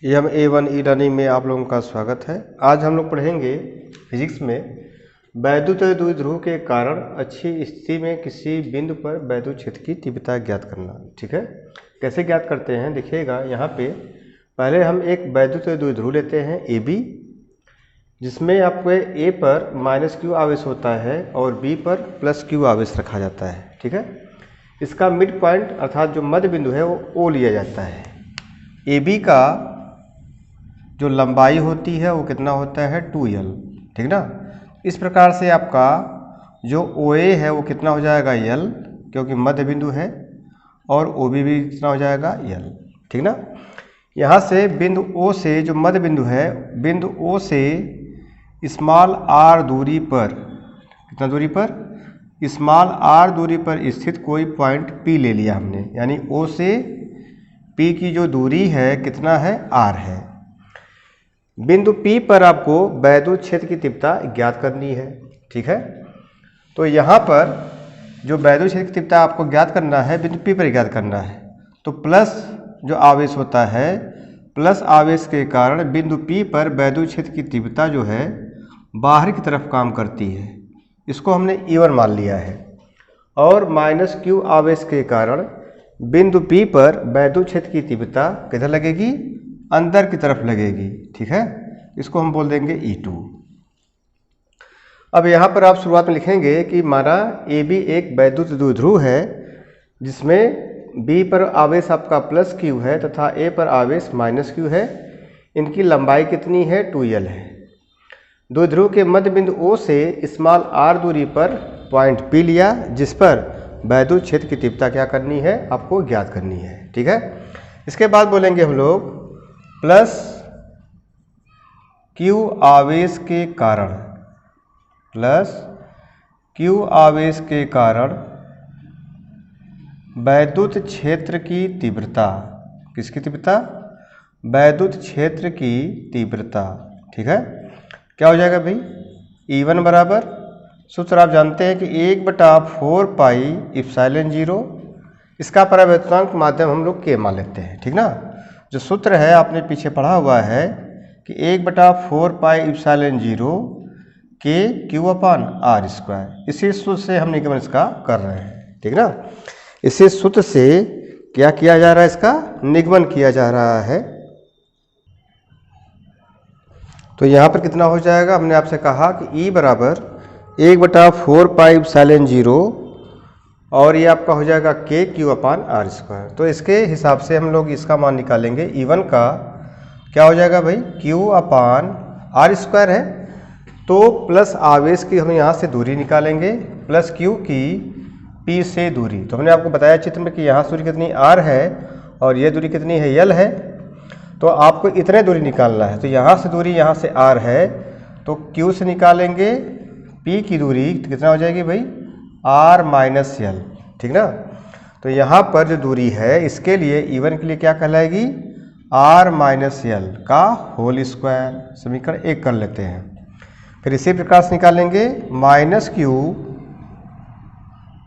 M1 e learning में आप लोगों का स्वागत है। आज हम लोग पढ़ेंगे फिजिक्स में वैद्युत द्विध्रुव के कारण अच्छी स्थिति में किसी बिंदु पर वैद्युत क्षेत्र की तीव्रता ज्ञात करना। ठीक है, कैसे ज्ञात करते हैं देखिएगा। यहाँ पे पहले हम एक वैद्युत द्विध्रुव लेते हैं AB, जिसमें आपको A पर -Q आवेश होता है और B पर +Q आवेश रखा जाता है। ठीक है, इसका मिड पॉइंट अर्थात जो मध्य बिंदु है वो O लिया जाता है। AB का जो लंबाई होती है वो कितना होता है 2L। ठीक ना, इस प्रकार से आपका जो OA है वो कितना हो जाएगा L, क्योंकि मध्य बिंदु है, और OB भी कितना हो जाएगा L। ठीक ना, यहाँ से बिंदु O से जो मध्य बिंदु है, बिंदु O से स्मॉल r दूरी पर, कितना दूरी पर, स्मॉल r दूरी पर स्थित कोई पॉइंट P ले लिया हमने, यानी O से P की जो दूरी है कितना है r है। बिंदु P पर आपको वैद्युत क्षेत्र की तीव्रता ज्ञात करनी है। ठीक है, तो यहाँ पर जो वैद्युत क्षेत्र की तीव्रता आपको ज्ञात करना है बिंदु P पर ज्ञात करना है, तो प्लस जो आवेश होता है, प्लस आवेश के कारण बिंदु P पर वैद्युत क्षेत्र की तीव्रता जो है बाहर की तरफ काम करती है, इसको हमने E1 मान लिया है। और -Q आवेश के कारण बिंदु P पर वैद्युत क्षेत्र की तीव्रता किधर लगेगी, अंदर की तरफ लगेगी। ठीक है, इसको हम बोल देंगे E2। अब यहाँ पर आप शुरुआत में लिखेंगे कि माना AB एक वैद्युत द्विध्रुव है जिसमें B पर आवेश आपका +Q है तथा A पर आवेश -Q है। इनकी लंबाई कितनी है 2L है। द्विध्रुव के मध्य बिंदु O से स्मॉल r दूरी पर पॉइंट P लिया, जिस पर वैद्युत क्षेत्र की तीव्रता क्या करनी है, आपको ज्ञात करनी है। ठीक है, इसके बाद बोलेंगे हम लोग +Q आवेश के कारण, +Q आवेश के कारण वैद्युत क्षेत्र की तीव्रता, किसकी तीव्रता, वैद्युत क्षेत्र की तीव्रता। ठीक है, क्या हो जाएगा भाई, E1 बराबर, सूत्र आप जानते हैं कि 1/4 पाई एप्सिलॉन 0, इसका परावर्तनांक माध्यम हम लोग K मान लेते हैं। ठीक ना, जो सूत्र है आपने पीछे पढ़ा हुआ है कि 1/4 पाई एप्सिलॉन 0 K Q/r²। इसी सूत्र से हम निगमन इसका कर रहे हैं। ठीक ना, इसी सूत्र से क्या किया जा रहा है, इसका निगमन किया जा रहा है। तो यहाँ पर कितना हो जाएगा, हमने आपसे कहा कि E बराबर 1/4 पाई एप्सिलॉन 0 और ये आपका हो जाएगा K Q/r²। तो इसके हिसाब से हम लोग इसका मान निकालेंगे। E1 का क्या हो जाएगा भाई, Q/r² है, तो प्लस आवेश की हम यहाँ से दूरी निकालेंगे, प्लस Q की P से दूरी। तो हमने आपको बताया चित्र में कि यहाँ से दूरी कितनी r है और ये दूरी कितनी है L है, तो आपको इतने दूरी निकालना है। तो यहाँ से दूरी, यहाँ से r है, तो Q से निकालेंगे P की दूरी, तो कितना हो जाएगी भाई r-L। ठीक ना, तो यहाँ पर जो दूरी है इसके लिए E1 के लिए क्या कहलाएगी, r-L का होल स्क्वायर। समीकरण 1 कर लेते हैं। फिर इसी प्रकार से निकालेंगे -Q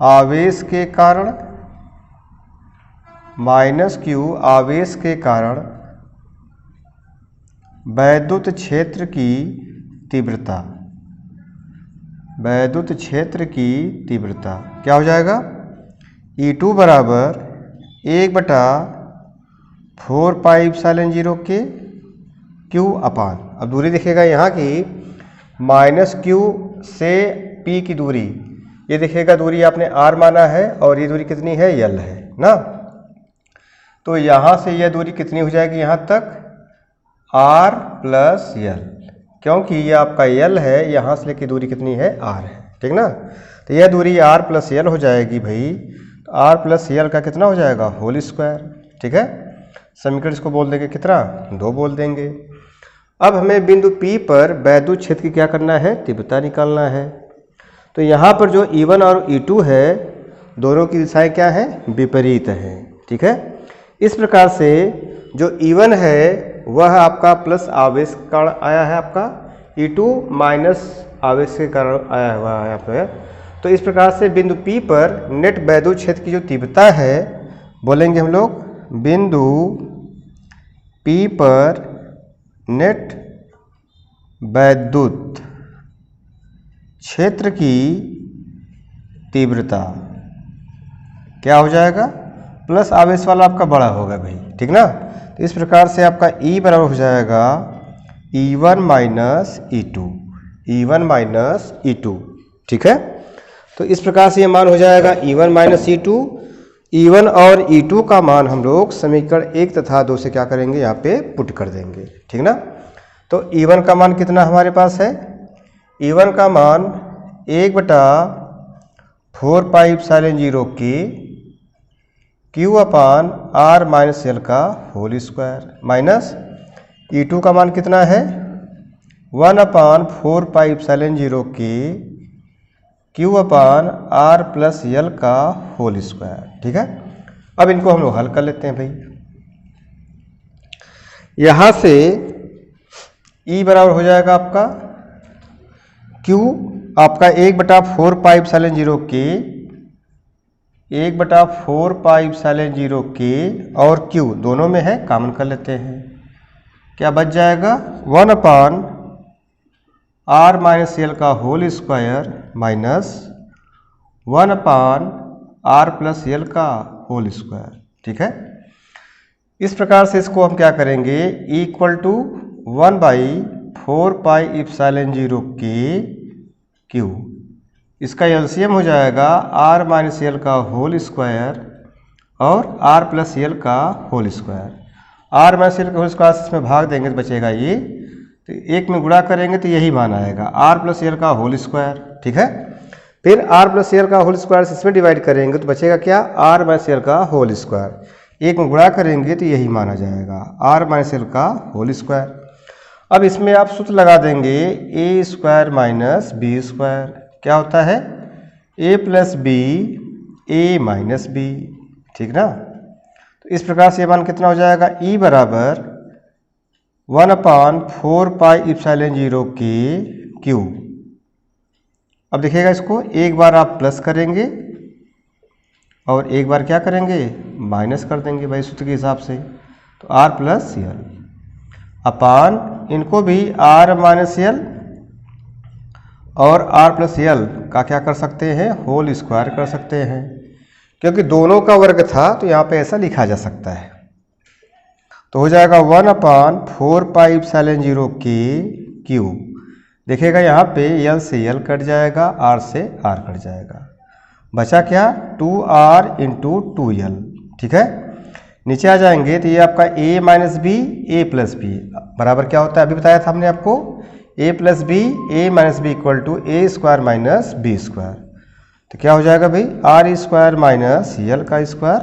आवेश के कारण, -Q आवेश के कारण वैद्युत क्षेत्र की तीव्रता, वैद्युत क्षेत्र की तीव्रता क्या हो जाएगा, E2 बराबर 1/4 पाई एप्सिलॉन 0 के Q अपान, अब दूरी दिखेगा यहाँ की -Q से P की दूरी, ये दिखेगा दूरी आपने r माना है और ये दूरी कितनी है L है ना। तो यहाँ से यह दूरी कितनी हो जाएगी, यहाँ तक r + L, क्योंकि ये आपका L है, यहाँ से लेकर दूरी कितनी है r है। ठीक ना, तो यह दूरी r + L हो जाएगी भाई, तो r + L का कितना हो जाएगा, होल स्क्वायर। ठीक है, समीकरण इसको बोल देंगे कितना, 2 बोल देंगे। अब हमें बिंदु P पर वैद्युत क्षेत्र की क्या करना है, तीव्रता निकालना है। तो यहाँ पर जो E1 और E2 है, दोनों की दिशाएं क्या हैं, विपरीत हैं। ठीक है, इस प्रकार से जो E1 है वह आपका प्लस आवेश के कारण आया है, आपका E2 माइनस आवेश के कारण आया हुआ है यहाँ पर। तो इस प्रकार से बिंदु P पर नेट वैद्युत क्षेत्र की जो तीव्रता है, बोलेंगे हम लोग बिंदु P पर नेट वैद्युत क्षेत्र की तीव्रता क्या हो जाएगा, प्लस आवेश वाला आपका बड़ा होगा भाई, ठीक ना। तो इस प्रकार से आपका E बराबर हो जाएगा E1 माइनस E2, ठीक है। तो इस प्रकार से ये मान हो जाएगा E1 माइनस E2। E1 और E2 का मान हम लोग समीकरण 1 तथा 2 से क्या करेंगे, यहाँ पे पुट कर देंगे, ठीक ना। तो E1 का मान कितना हमारे पास है, E1 का मान 1/4 पाई एप्सिलॉन 0 के Q अपान R माइनस L का होल स्क्वायर माइनस E2 का मान कितना है 1/4 पाई एप्सिलॉन 0 के Q अपान R प्लस L का होल स्क्वायर, ठीक है। अब इनको हम लोग हल कर लेते हैं भाई। यहाँ से E बराबर हो जाएगा आपका Q आपका 1/4 पाई एप्सिलॉन 0 के 1/4 पाई एप्सिलॉन 0 के और Q दोनों में है, कॉमन कर लेते हैं। क्या बच जाएगा 1/R माइनस L का whole square minus 1/R plus L का होल स्क्वायर, ठीक है। इस प्रकार से इसको हम क्या करेंगे, इक्वल टू 1/4 पाई एप्सिलॉन 0 के Q, इसका एलसीएम हो जाएगा R माइनस L का होल स्क्वायर और R प्लस L का whole square. R minus L का होल स्क्वायर इसमें भाग देंगे तो बचेगा ये, तो एक में गुणा करेंगे तो यही मान आएगा R प्लस L का होल स्क्वायर, ठीक है। फिर R प्लस L का होल स्क्वायर इसमें डिवाइड करेंगे तो बचेगा क्या, R माइनस L का होल स्क्वायर। एक में गुणा करेंगे तो यही माना जाएगा R माइनस L का होल स्क्वायर। अब इसमें आप सूत्र लगा देंगे A square minus B square, क्या होता है A plus B A minus B, ठीक ना। तो इस प्रकार से ये मान कितना हो जाएगा, E बराबर 1/4 पाई एप्सिलॉन 0 के Q। अब देखिएगा इसको एक बार आप प्लस करेंगे और एक बार क्या करेंगे, माइनस कर देंगे भाई सूत्र के हिसाब से। तो R प्लस L अपान इनको भी R माइनस L और R प्लस L का क्या कर सकते हैं, होल स्क्वायर कर सकते हैं, क्योंकि दोनों का वर्ग था तो यहाँ पे ऐसा लिखा जा सकता है। तो हो जाएगा 1/4 पाई एप्सिलॉन 0 के Q। देखिएगा यहाँ पे L से L कट जाएगा, R से R कट जाएगा, बचा क्या 2R इंटू 2L, ठीक है। नीचे आ जाएंगे तो ये आपका A minus B A plus B बराबर क्या होता है, अभी बताया था हमने आपको, A plus B A minus B equal to A square minus B square. तो क्या हो जाएगा भाई R स्क्वायर माइनस L का स्क्वायर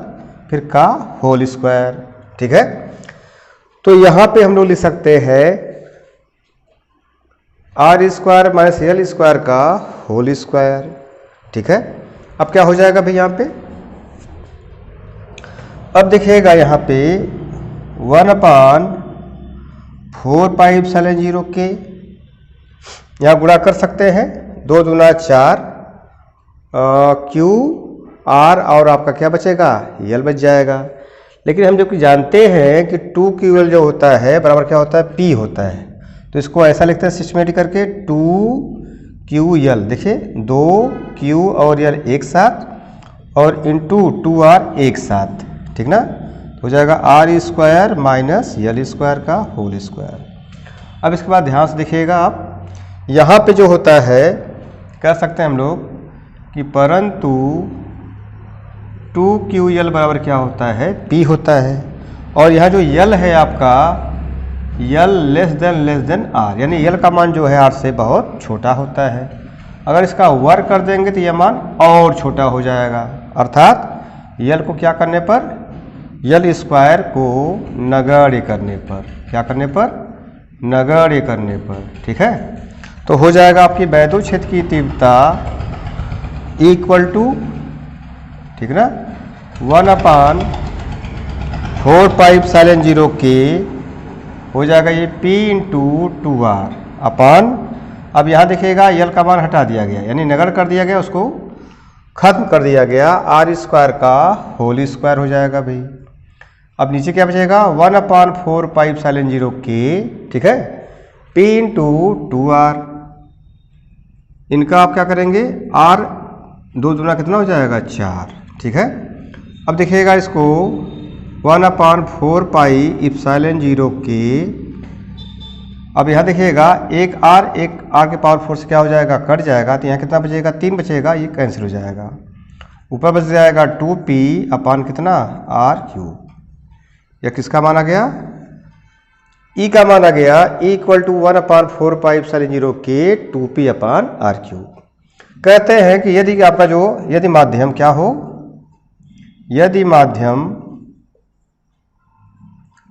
फिर का होल स्क्वायर, ठीक है। तो यहाँ पे हम लोग लिख सकते हैं R square minus L square का होल स्क्वायर, ठीक है। अब क्या हो जाएगा भाई यहाँ पे, अब देखिएगा यहाँ पे 1/4 पाई एप्सिलॉन 0 के, यहाँ गुणा कर सकते हैं, 2 दूना 4 Q R और आपका क्या बचेगा L बच जाएगा। लेकिन हम जो कि जानते हैं कि 2QL जो होता है बराबर क्या होता है, P होता है। तो इसको ऐसा लिखते हैं सिस्टमेटिक करके 2QL, देखिए 2Q और L एक साथ और इंटू 2R एक साथ, ठीक ना। हो जाएगा R square minus L square का होल स्क्वायर। अब इसके बाद ध्यान से देखिएगा आप, यहाँ पे जो होता है कह सकते हैं हम लोग कि परंतु 2QL बराबर क्या होता है, P होता है। और यहाँ जो L है आपका L लेस देन R, यानी L का मान जो है R से बहुत छोटा होता है। अगर इसका वर्ग कर देंगे तो यह मान और छोटा हो जाएगा, अर्थात L को क्या करने पर, L स्क्वायर को नगण्य करने पर, क्या करने पर, नगण्य करने पर, ठीक है। तो हो जाएगा आपकी वैद्युत क्षेत्र की तीव्रता इक्वल टू, ठीक ना, 1/4 पाई एप्सिलॉन 0 के हो जाएगा ये P इंटू 2R अपान, अब यहाँ देखिएगा L का मान हटा दिया गया, यानी नगण्य कर दिया गया, उसको खत्म कर दिया गया, R स्क्वायर का होल स्क्वायर हो जाएगा भाई। अब नीचे क्या बचेगा 1/4πε0 के, ठीक है, P इंटू 2R। इनका आप क्या करेंगे, R 2 दूना कितना हो जाएगा 4, ठीक है। अब देखिएगा इसको 1/4πε0 के, अब यहाँ देखिएगा एक R के पावर 4 से क्या हो जाएगा, कट जाएगा, तो यहाँ कितना बचेगा 3 बचेगा, ये कैंसिल हो जाएगा। ऊपर बच जाएगा 2p अपान कितना r³। यह किसका माना गया, E का माना गया, E इक्वल टू 1/4πε0 के 2p अपान r³। कहते हैं कि यदि आपका यदि माध्यम क्या हो, यदि माध्यम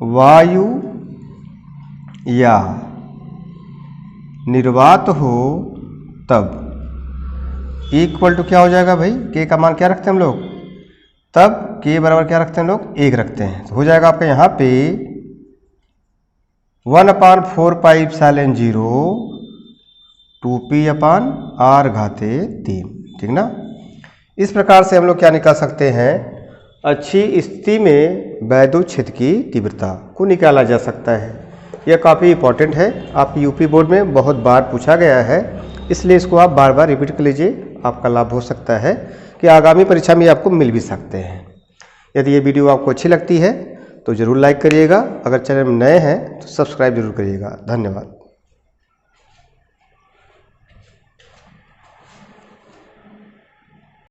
वायु या निर्वात हो तब E इक्वल टू क्या हो जाएगा भाई, K का मान क्या रखते हैं हम लोग, तब K बराबर क्या रखते हैं हम लोग, 1 रखते हैं। तो हो जाएगा आपका यहाँ पे 1/4πε0 2p अपान r³, ठीक ना। इस प्रकार से हम लोग क्या निकाल सकते हैं, अच्छी स्थिति में वैद्युत क्षेत्र की तीव्रता को निकाला जा सकता है। यह काफ़ी इंपॉर्टेंट है, आपकी यूपी बोर्ड में बहुत बार पूछा गया है, इसलिए इसको आप बार बार रिपीट कर लीजिए। आपका लाभ हो सकता है कि आगामी परीक्षा में आपको मिल भी सकते हैं। यदि ये वीडियो आपको अच्छी लगती है तो ज़रूर लाइक करिएगा, अगर चैनल में नए हैं तो सब्सक्राइब जरूर करिएगा। धन्यवाद।